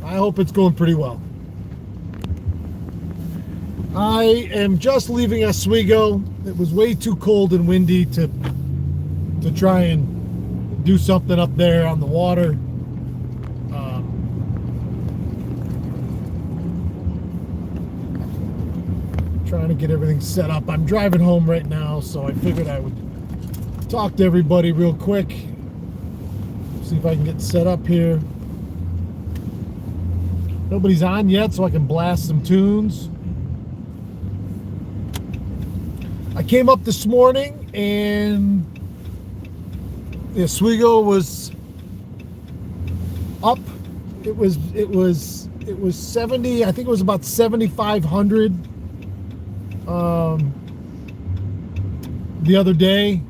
I hope it's going pretty well. I am just leaving Oswego. It was way too cold and windy to try and do something up there on the water. Trying to get everything set up. I'm driving home right now, so I figured I would talk to everybody real quick. See if I can get set up here. Nobody's on yet, so I can blast some tunes. I came up this morning and Oswego was up. It was 70. I think it was about 7,500 the other day.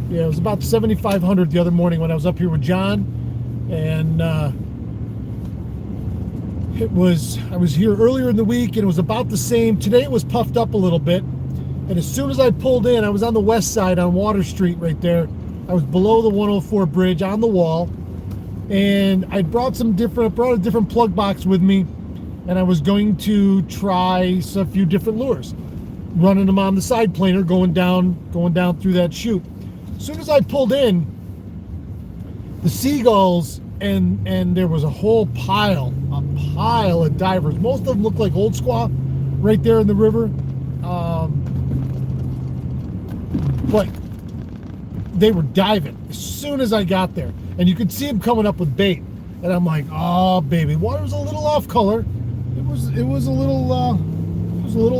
Yeah, it was about 7,500 the other morning when I was up here with John, and I was here earlier in the week, and it was about the same. Today it was puffed up a little bit, and as soon as I pulled in, I was on the west side on Water Street right there. I was below the 104 bridge on the wall, and I brought a different plug box with me, and I was going to try a few different lures, running them on the side planer, going down through that chute. As soon as I pulled in, the seagulls and there was a whole pile of divers. Most of them looked like old squaw right there in the river, but they were diving as soon as I got there, and you could see them coming up with bait. And I'm like, oh baby, water was a little off color. It was a little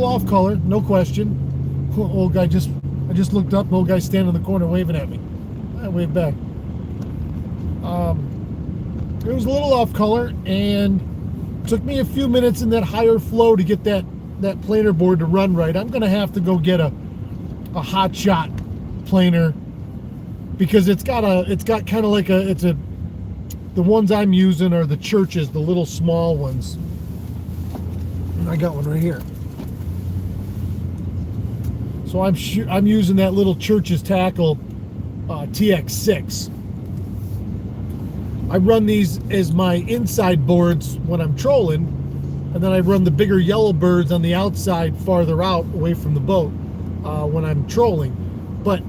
off color, no question. Old guy I just looked up, the old guy standing in the corner waving at me. I waved back. It was a little off color, and it took me a few minutes in that higher flow to get that planer board to run right. I'm gonna have to go get a hot shot planer, because it's got kind of like the ones I'm using are the Churches, the little small ones. And I got one right here. So I'm using that little Churches tackle TX6. I run these as my inside boards when I'm trolling, and then I run the bigger yellow birds on the outside farther out away from the boat when I'm trolling. But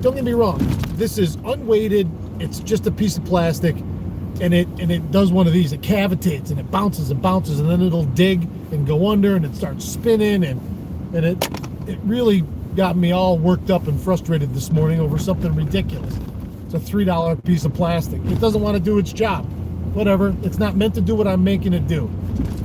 don't get me wrong, this is unweighted. It's just a piece of plastic, and it does one of these. It cavitates and it bounces and bounces, and then it'll dig and go under, and it starts spinning, and it really got me all worked up and frustrated this morning over something ridiculous. It's a $3 piece of plastic. It doesn't want to do its job. Whatever. It's not meant to do what I'm making it do.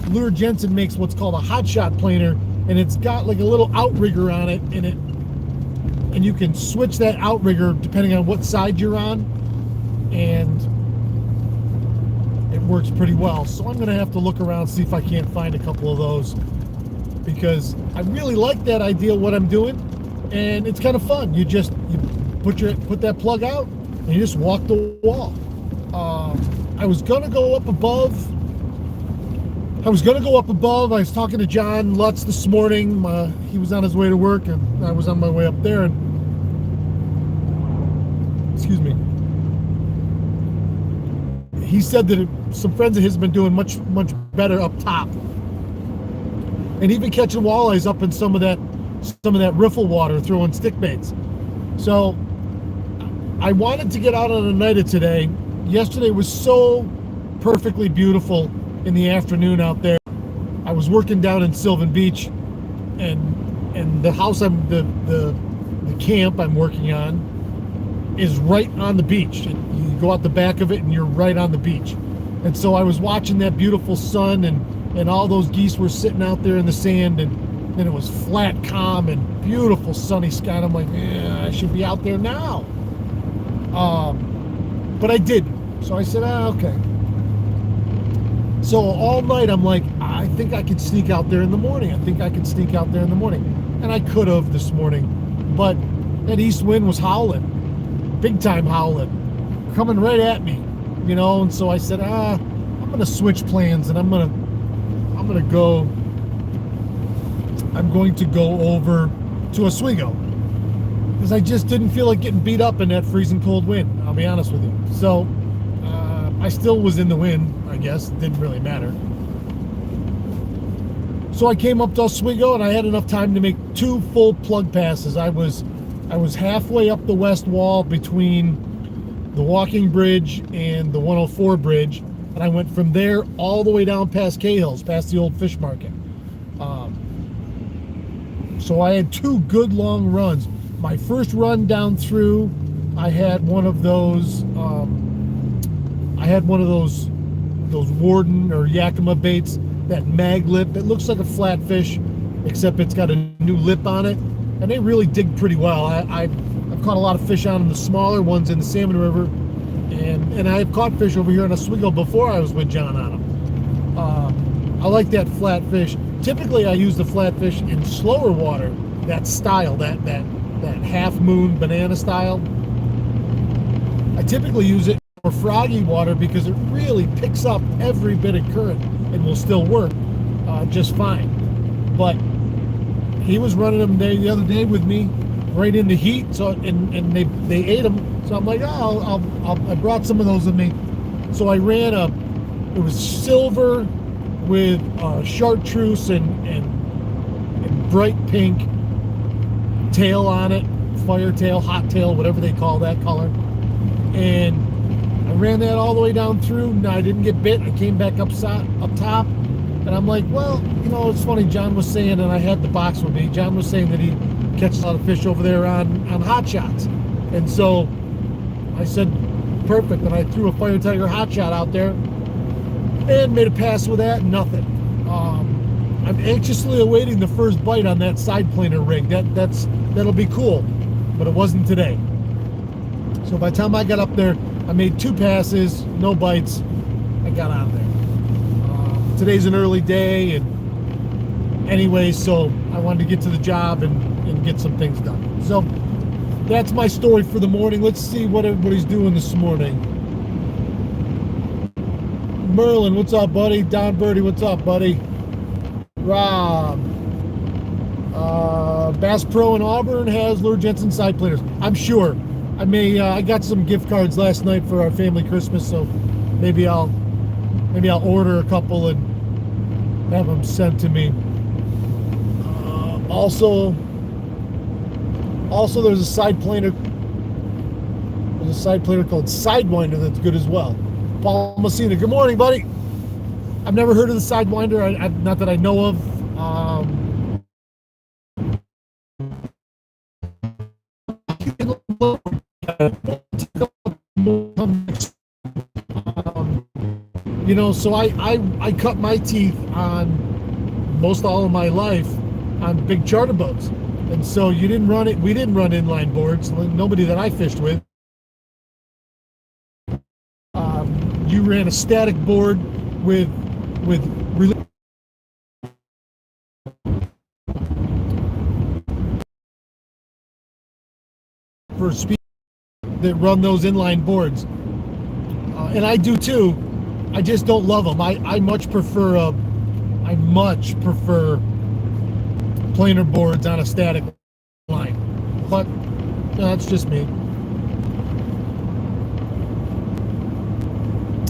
Lure Jensen makes what's called a hot shot planer, and it's got like a little outrigger on it, and you can switch that outrigger depending on what side you're on, and it works pretty well. So I'm gonna have to look around, see if I can't find a couple of those, because I really like that idea, what I'm doing, and it's kind of fun. You put that plug out and you just walk the wall. I was gonna go up above. I was talking to John Lutz this morning. He was on his way to work, and I was on my way up there, and excuse me, he said that some friends of his have been doing much better up top, and even catching walleyes up in some of that riffle water, throwing stick baits. So I wanted to get out on a night of today. Yesterday was so perfectly beautiful in the afternoon out there. I was working down in Sylvan Beach, and the house the camp I'm working on is right on the beach. You go out the back of it and you're right on the beach. And so I was watching that beautiful sun, and all those geese were sitting out there in the sand, and it was flat, calm, and beautiful sunny sky. And I'm like, I should be out there now. But I didn't. So I said, okay. So all night I'm like, I think I could sneak out there in the morning. And I could have this morning, but that east wind was howling, big time howling, coming right at me, and so I said, I'm gonna switch plans, and I'm going to go over to Oswego. because I just didn't feel like getting beat up in that freezing cold wind. I'll be honest with you. So I still was in the wind, I guess. It didn't really matter. So I came up to Oswego, and I had enough time to make 2 full plug passes. I was halfway up the west wall between the walking bridge and the 104 bridge, and I went from there all the way down past Cahill's, past the old fish market. So I had 2 good long runs. My first run down through, I had one of those those Warden or Yakima baits, that mag lip. It looks like a flatfish, except it's got a new lip on it, and they really dig pretty well. I've caught a lot of fish on them, the smaller ones in the Salmon River, and I've caught fish over here in Oswego before I was with John on them. I like that flatfish. Typically, I use the flatfish in slower water, that style, that half moon banana style. I typically use it for froggy water because it really picks up every bit of current and will still work just fine. But he was running them the other day with me right in the heat, so and they ate them. So I'm like, oh, I brought some of those with me. So I ran it was silver with chartreuse and bright pink tail on it, fire tail, hot tail, whatever they call that color. And I ran that all the way down through. Now I didn't get bit. I came back up top, and I'm like, well, it's funny. John was saying, and I had the box with me. John was saying that he catches a lot of fish over there on hot shots, and so I said, perfect. And I threw a Fire Tiger hot shot out there and made a pass with that. Nothing. I'm anxiously awaiting the first bite on that side planer rig. That'll be cool, but it wasn't today. So by the time I got up there, I made 2 passes, no bites. I got out of there. Today's an early day, and anyway, so I wanted to get to the job and get some things done. So that's my story for the morning. Let's see what everybody's doing this morning. Merlin, what's up, buddy? Don Birdie, what's up, buddy? Rob. Bass Pro in Auburn has Lure Jensen side planers. I'm sure. I got some gift cards last night for our family Christmas, so maybe I'll order a couple and have them sent to me. Also there's a side planer. There's a side planer called Sidewinder that's good as well. Paul Messina, good morning, buddy. I've never heard of the Sidewinder. Not that I know of. So I cut my teeth on most all of my life on big charter boats, and so we didn't run inline boards. Nobody that I fished with. You ran a static board with for speed that run those inline boards, and I do too. I just don't love them. I much prefer planer boards on a static line, but that's just me.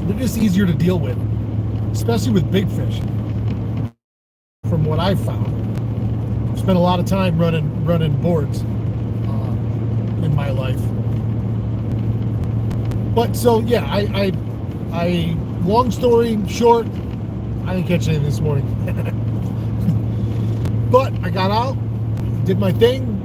They're just easier to deal with, especially with big fish. From what I've found, I've spent a lot of time running boards in my life. But so yeah, I long story short, I didn't catch anything this morning. But I got out, did my thing.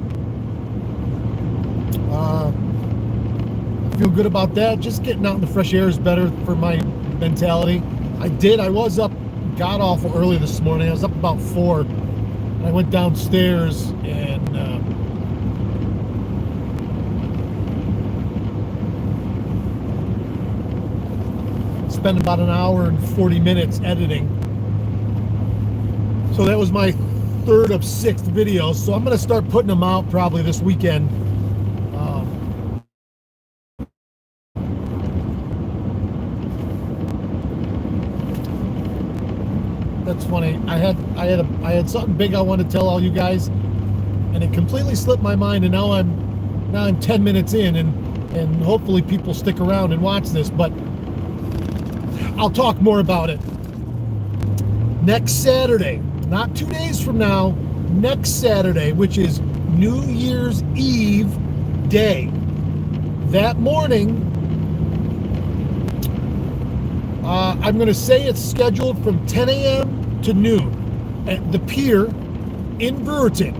I feel good about that. Just getting out in the fresh air is better for my mentality. I was up god awful early this morning. I was up about 4. I went downstairs and spent about an hour and 40 minutes editing. So that was my 3rd of 6 videos. So I'm going to start putting them out probably this weekend. That's funny. I had something big I wanted to tell all you guys, and it completely slipped my mind. And now Now I'm 10 minutes in, and hopefully people stick around and watch this, but I'll talk more about it. Next Saturday, not 2 days from now, next Saturday, which is New Year's Eve day. That morning, I'm going to say it's scheduled from 10 a.m. to noon at the Pier in Brewerton.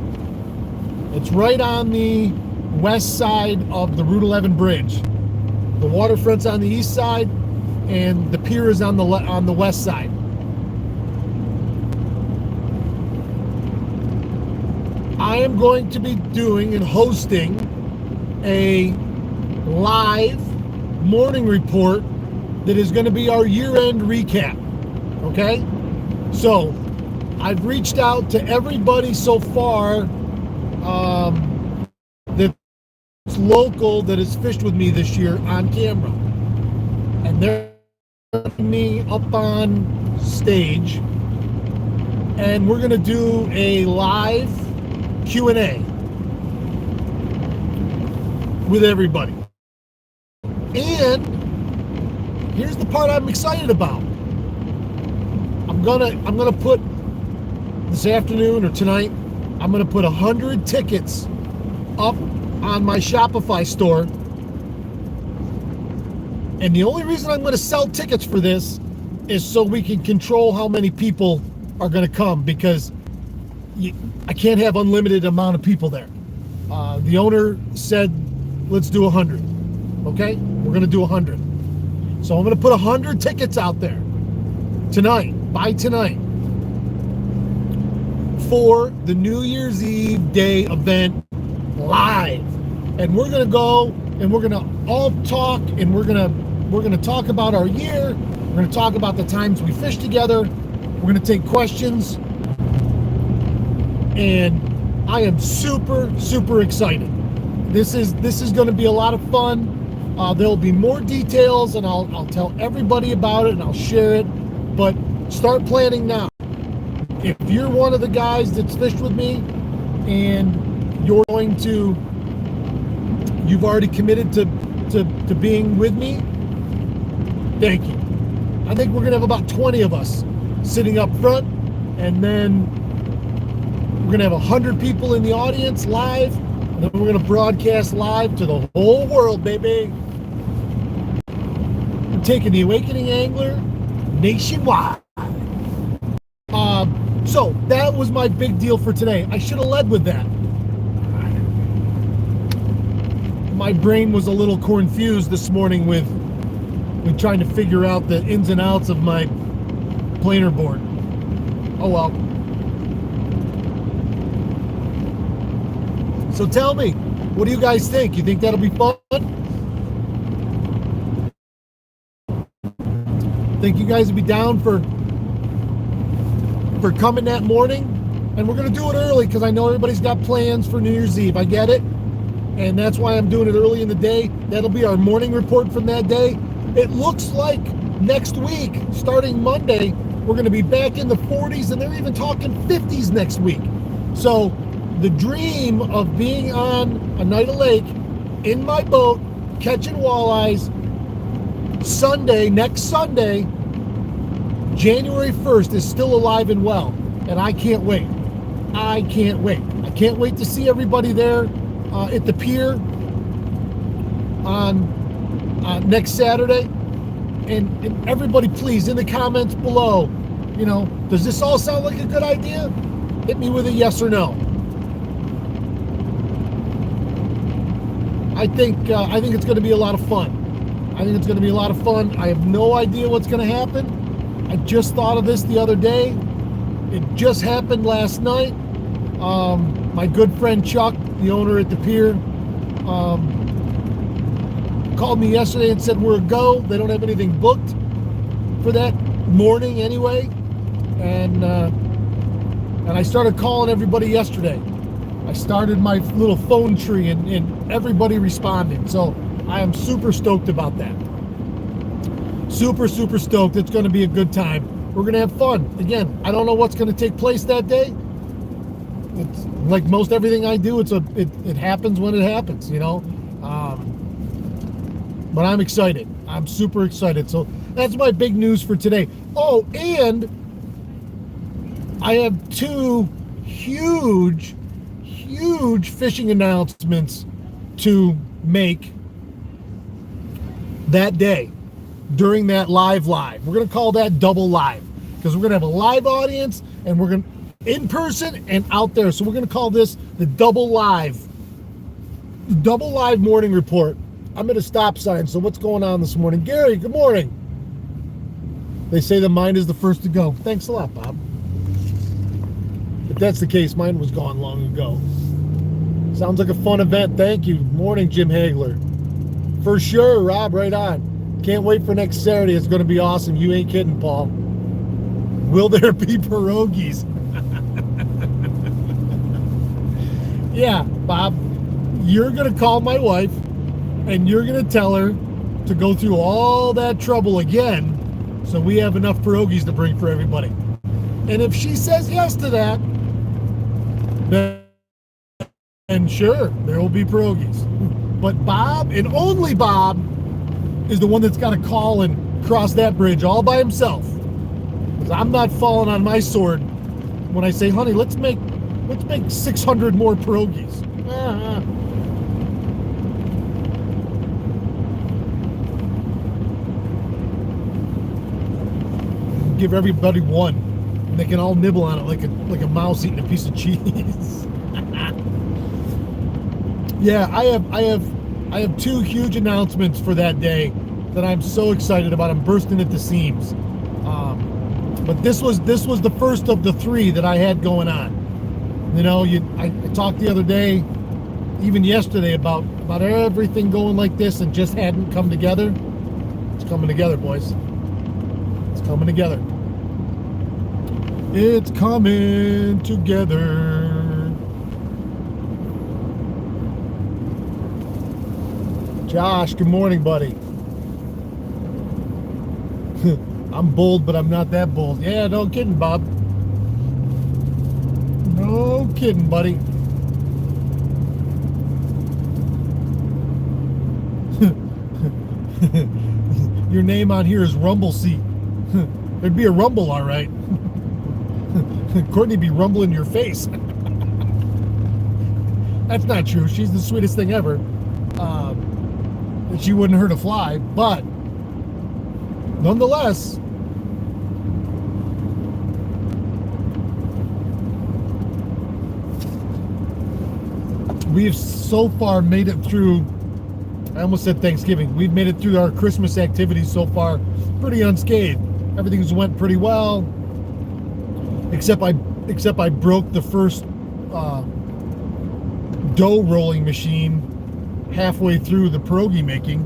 It's right on the west side of the Route 11 bridge. The waterfront's on the east side, and the pier is on the west side. I am going to be doing and hosting a live morning report that is going to be our year-end recap. Okay? So, I've reached out to everybody so far that's local that has fished with me this year on camera. And they're putting me up on stage. And we're going to do a live Q&A with everybody. And here's the part I'm excited about. I'm gonna put this afternoon or tonight, I'm gonna put 100 tickets up on my Shopify store. And the only reason I'm gonna sell tickets for this is so we can control how many people are gonna come, because I can't have unlimited amount of people there. The owner said, let's do 100. Okay? We're gonna do 100. So I'm gonna put 100 tickets out there tonight, by tonight, for the New Year's Eve day event live. And we're gonna go and we're gonna all talk, and we're gonna talk about our year. We're gonna talk about the times we fished together. We're gonna take questions. And I am super, super excited. This is going to be a lot of fun. There'll be more details, and I'll tell everybody about it, and I'll share it. But start planning now. If you're one of the guys that's fished with me, and you've already committed to being with me, thank you. I think we're going to have about 20 of us sitting up front, and then we're going to have 100 people in the audience live, and then we're going to broadcast live to the whole world, baby. We're taking the Awakening Angler nationwide. So that was my big deal for today. I should have led with that. My brain was a little confused this morning with trying to figure out the ins and outs of my planer board. Oh well. So tell me, what do you guys think? You think that'll be fun? Think you guys would be down for coming that morning? And we're going to do it early because I know everybody's got plans for New Year's Eve. I get it. And that's why I'm doing it early in the day. That'll be our morning report from that day. It looks like next week, starting Monday, we're going to be back in the 40s, and they're even talking 50s next week. So the dream of being on a night of lake in my boat, catching walleyes, next Sunday, January 1st, is still alive and well. And I can't wait. I can't wait. I can't wait to see everybody there at the pier on next Saturday. And everybody, please, in the comments below, does this all sound like a good idea? Hit me with a yes or no. I think it's going to be a lot of fun. I think it's going to be a lot of fun. I have no idea what's going to happen. I just thought of this the other day. It just happened last night. My good friend Chuck, the owner at the pier, called me yesterday and said we're a go. They don't have anything booked for that morning anyway. And I started calling everybody yesterday. I started my little phone tree, and everybody responded. So I am super stoked about that. Super, super stoked. It's going to be a good time. We're going to have fun. Again, I don't know what's going to take place that day. it's like most everything I do. It happens when it happens, you know. But I'm excited. I'm super excited. So that's my big news for today. Oh, and I have two huge fishing announcements to make that day during that live. We're going to call that double live because we're going to have a live audience and we're going to in person and out there. So we're going to call this the double live morning report. I'm at a stop sign. So what's going on this morning? Gary, good morning. They say the mind is the first to go. Thanks a lot, Bob. If that's the case, mine was gone long ago. Sounds like a fun event. Thank you. Morning, Jim Hagler. For sure, Rob, right on. Can't wait for next Saturday. It's going to be awesome. You ain't kidding, Paul. Will there be pierogies? Yeah, Bob. You're going to call my wife and you're going to tell her to go through all that trouble again so we have enough pierogies to bring for everybody. And if she says yes to that, then sure, there will be pierogies. But Bob, and only Bob, is the one that's got to call and cross that bridge all by himself. Because I'm not falling on my sword when I say, honey, let's make 600 more pierogies. Give everybody one, and they can all nibble on it like a mouse eating a piece of cheese. Yeah, I have two huge announcements for that day that I'm so excited about. I'm bursting at the seams. But this was the first of the three that I had going on. You know, I talked the other day, even yesterday, about everything going like this and just hadn't come together. It's coming together, boys. It's coming together. It's coming together. Josh, good morning, buddy. I'm bold, but I'm not that bold. Yeah, no kidding, Bob. No kidding, buddy. Your name on here is Rumble Seat. There'd be a rumble, all right. Courtney'd be rumbling your face. That's not true. She's the sweetest thing ever. She wouldn't hurt a fly, but nonetheless, we've so far made it through. I almost said Thanksgiving. We've made it through our Christmas activities so far pretty unscathed. Everything's went pretty well, except I broke the first dough rolling machine halfway through the pierogi making.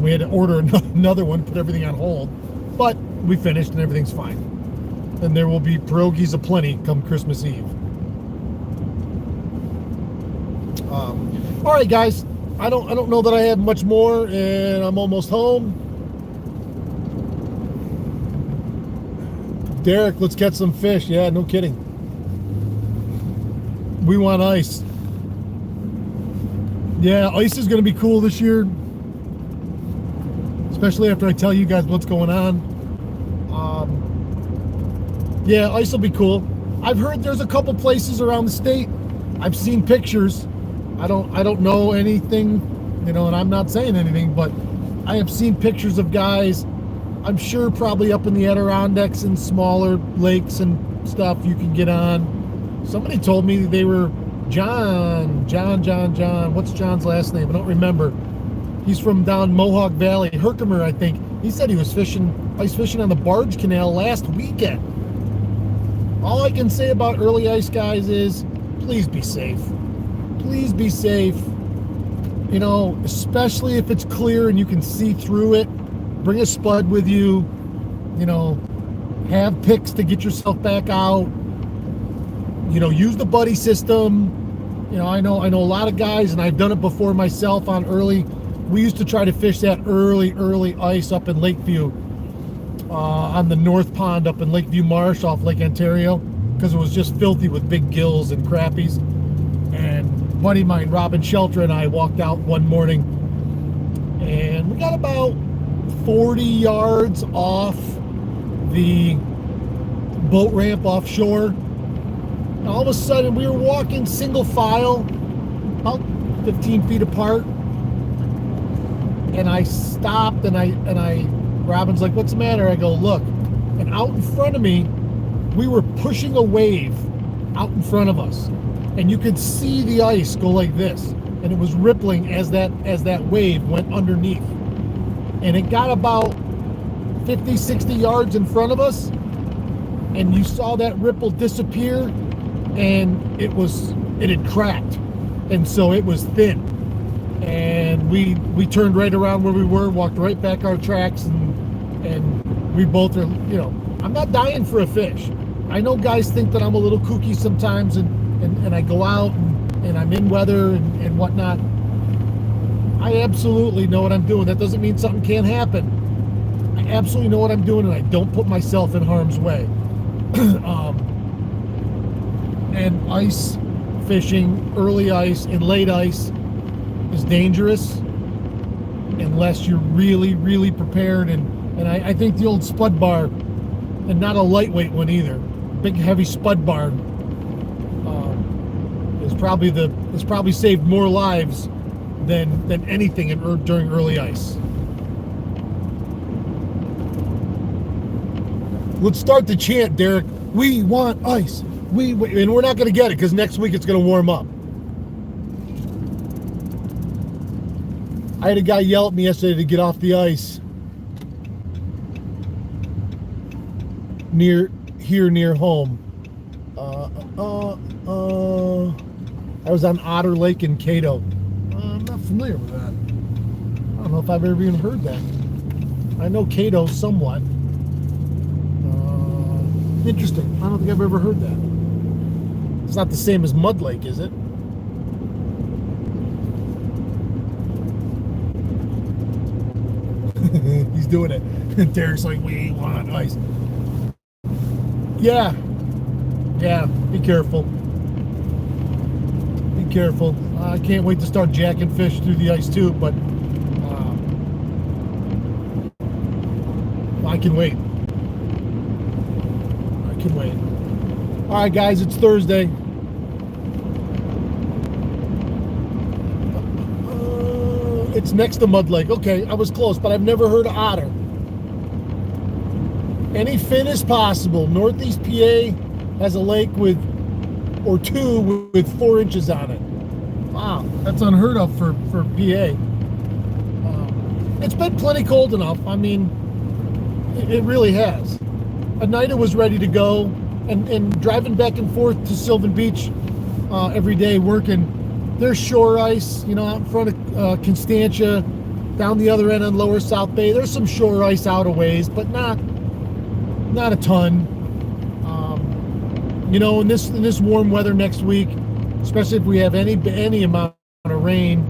We had to order another one, put everything on hold, but we finished and everything's fine. And there will be pierogies aplenty come Christmas Eve. All right, guys. I don't know that I have much more, and I'm almost home. Derek, let's catch some fish. Yeah, no kidding. We want ice. Yeah, ice is going to be cool this year, especially after I tell you guys what's going on. Yeah, ice will be cool. I've heard there's a couple places around the state. I've seen pictures. I don't know anything, you know, and I'm not saying anything, but I have seen pictures of guys, I'm sure probably up in the Adirondacks and smaller lakes and stuff you can get on. Somebody told me they were John. What's John's last name? I don't remember. He's from down Mohawk Valley, Herkimer, I think. He said he was ice fishing on the Barge Canal last weekend. All I can say about early ice, guys, is please be safe. Please be safe. You know, especially if it's clear and you can see through it. Bring a spud with you. You know, have picks to get yourself back out. You know, use the buddy system. You know, I know a lot of guys, and I've done it before myself on early. We used to try to fish that early ice up in Lakeview, on the North Pond up in Lakeview Marsh off Lake Ontario. because it was just filthy with big gills and crappies. And buddy of mine, Robin Shelter, and I walked out one morning, and we got about 40 yards off the boat ramp offshore. And all of a sudden, we were walking single file, about 15 feet apart, and I stopped, and Robin's like, "What's the matter?" I go, "Look," and out in front of me, we were pushing a wave out in front of us, and you could see the ice go like this, and it was rippling as that wave went underneath, and it got about 50, 60 yards in front of us, and you saw that ripple disappear, and it had cracked, and so it was thin, and we turned right around where we were, walked right back our tracks, and we both are, I'm not dying for a fish. I know guys think that I'm a little kooky sometimes, and I go out and I'm in weather and whatnot. I absolutely know what I'm doing. That doesn't mean something can't happen. I absolutely know what I'm doing, and I don't put myself in harm's way. And ice fishing, early ice and late ice, is dangerous unless you're really, really prepared. And I think the old spud bar, and not a lightweight one either, big heavy spud bar, is probably saved more lives than anything during early ice. Let's start the chant, Derek. We want ice. And we're not going to get it because next week it's going to warm up. I had a guy yell at me yesterday to get off the ice near home. I was on Otter Lake in Cato. I'm not familiar with that. I don't know if I've ever even heard that. I know Cato somewhat. Interesting. I don't think I've ever heard that. It's not the same as Mud Lake, is it? He's doing it. Derek's like, we want ice. Yeah. Be careful. Be careful. I can't wait to start jacking fish through the ice too, but I can wait. All right, guys, it's Thursday. It's next to Mud Lake. Okay, I was close, but I've never heard of Otter. Any fin is possible. Northeast PA has a lake with 4 inches on it. Wow, that's unheard of for PA. It's been plenty cold enough. I mean, it really has. Anita was ready to go, and driving back and forth to Sylvan Beach every day working. There's shore ice, out in front of Constantia, down the other end on Lower South Bay. There's some shore ice out a ways, but not a ton. In this warm weather next week, especially if we have any amount of rain,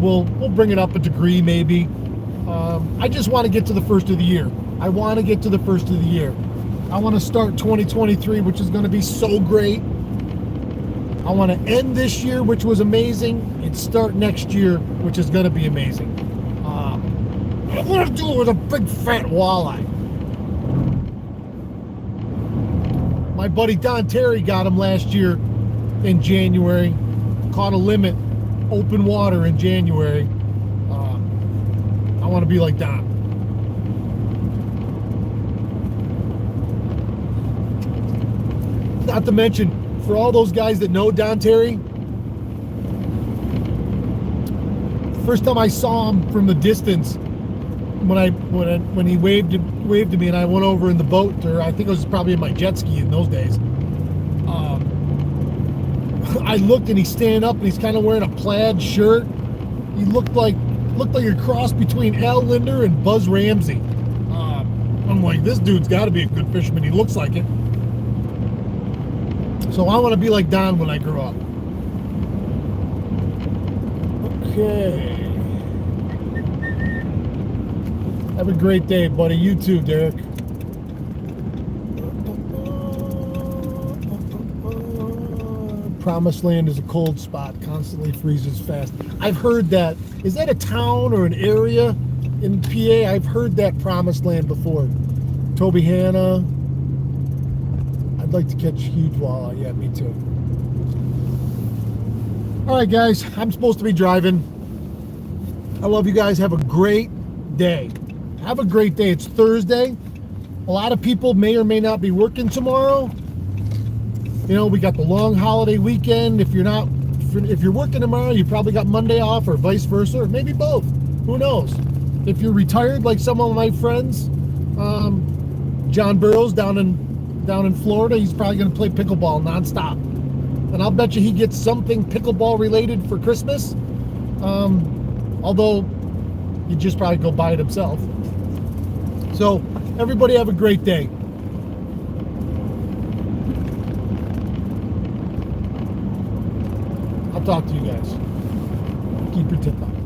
we'll bring it up a degree maybe. I just want to get to the first of the year. I want to start 2023, which is going to be so great. I want to end this year, which was amazing, and start next year, which is going to be amazing. I want to do it with a big fat walleye. My buddy Don Terry got him last year in January. Caught a limit, open water in January. I want to be like Don. Not to mention, for all those guys that know Don Terry, first time I saw him from the distance, when he waved to me, and I went over in the boat, or I think it was probably in my jet ski in those days. I looked, and he's standing up, and he's kind of wearing a plaid shirt. He looked like a cross between Al Linder and Buzz Ramsey. I'm like, this dude's got to be a good fisherman. He looks like it. So I want to be like Don when I grow up. Okay. Have a great day, buddy. You too, Derek. Promised Land is a cold spot, constantly freezes fast. I've heard that. Is that a town or an area in PA? I've heard that Promised Land before. Toby Hanna. I'd like to catch huge walleye. Yeah, me too. All right, guys, I'm supposed to be driving. I love you guys. Have a great day. Have a great day. It's Thursday. A lot of people may or may not be working tomorrow. You know, we got the long holiday weekend. If you're working tomorrow, you probably got Monday off, or vice versa, or maybe both. Who knows? If you're retired, like some of my friends, John Burrows down in Florida, he's probably going to play pickleball nonstop. And I'll bet you he gets something pickleball related for Christmas. Although he'd just probably go buy it himself. So everybody have a great day. I'll talk to you guys. Keep your tip up.